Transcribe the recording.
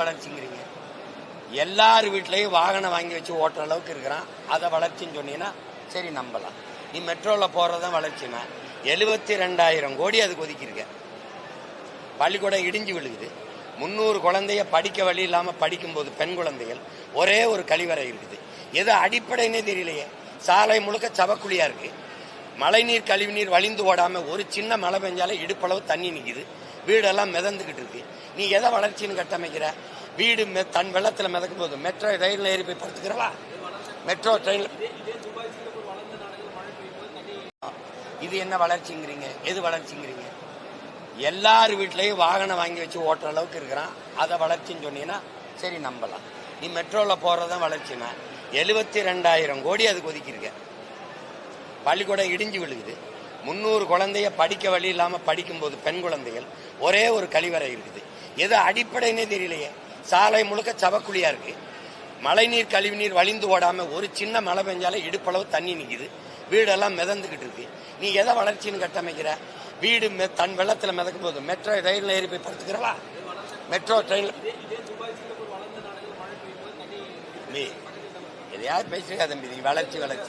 வளர்ச்சிங்கிறீங்க? எல்லார் வீட்லயும் வாகனம் வாங்கி வச்சு ஓட்டுற அளவுக்கு இருக்கிறான். அதை வளர்ச்சின்னு சொன்னீங்கன்னா சரி நம்பலாம். நீ மெட்ரோவில் போறதான் வளர்ச்சினா 72,000 கோடி அதுக்கு ஒதுக்கியிருக்க. பள்ளிக்கூடம் இடிஞ்சு விழுகுது. 300 குழந்தைய படிக்க வழி இல்லாம படிக்கும்போது பெண் குழந்தைகள் ஒரே ஒரு கழிவறை இருக்குது. எது அடிப்படைன்னே தெரியலையே. சாலை முழுக்க சவக்குழியா இருக்கு. மழைநீர் கழிவுநீர் வழிந்து ஓடாம ஒரு சின்ன மழை பெஞ்சாலே இடுப்பளவு தண்ணி நிக்குது. வீடெல்லாம் மிதந்துகிட்டு இருக்கு. நீ எதை வளர்ச்சின்னு கட்டமைக்கிற? வீடு தன் வெள்ளத்துல மிதக்கும் போது மெட்ரோ ரயில்ல ஏறி போய் படுத்துக்கிறவா? மெட்ரோ ட்ரெயின்ல இது என்ன வளர்ச்சிங்கிறீங்க? எது வளர்ச்சிங்கிறீங்க? எல்லார் வீட்லயும் வாகனம் வாங்கி வச்சு ஓட்டுற அளவுக்கு இருக்கிறான். அதை வளர்ச்சின்னு சொன்னீங்கன்னா சரி நம்பலாம். நீ மெட்ரோவில் போறதான் வளர்ச்சினா 72,000 கோடி அதுக்கு ஒதுக்கியிருக்க. பள்ளிக்கூடம் இடிஞ்சு விழுகுது. 300 குழந்தைய படிக்க வழி இல்லாம படிக்கும்போது பெண் குழந்தைகள் ஒரே ஒரு கழிவறை இருக்குது. எது அடிப்படைன்னே தெரியலையே. சாலை முழுக்க சவக்குழியா இருக்கு. மழைநீர் கழிவுநீர் வழிந்து ஓடாம ஒரு சின்ன மழை பெஞ்சாலே இடுப்பளவு தண்ணி நிக்குது. வீடெல்லாம் மிதந்துகிட்டு இருக்கு. நீ எதை வளர்ச்சின்னு கட்டமைக்கிற? வீடு தன் வெள்ளத்துல மிதக்கும் போது மெட்ரோ ரயில்ல ஏறி போய் படுத்துக்கிறவா? மெட்ரோ ட்ரெயின்ல நீ எதையாவது பேசுறீங்க தம்பி. வளர்ச்சி வளர்ச்சி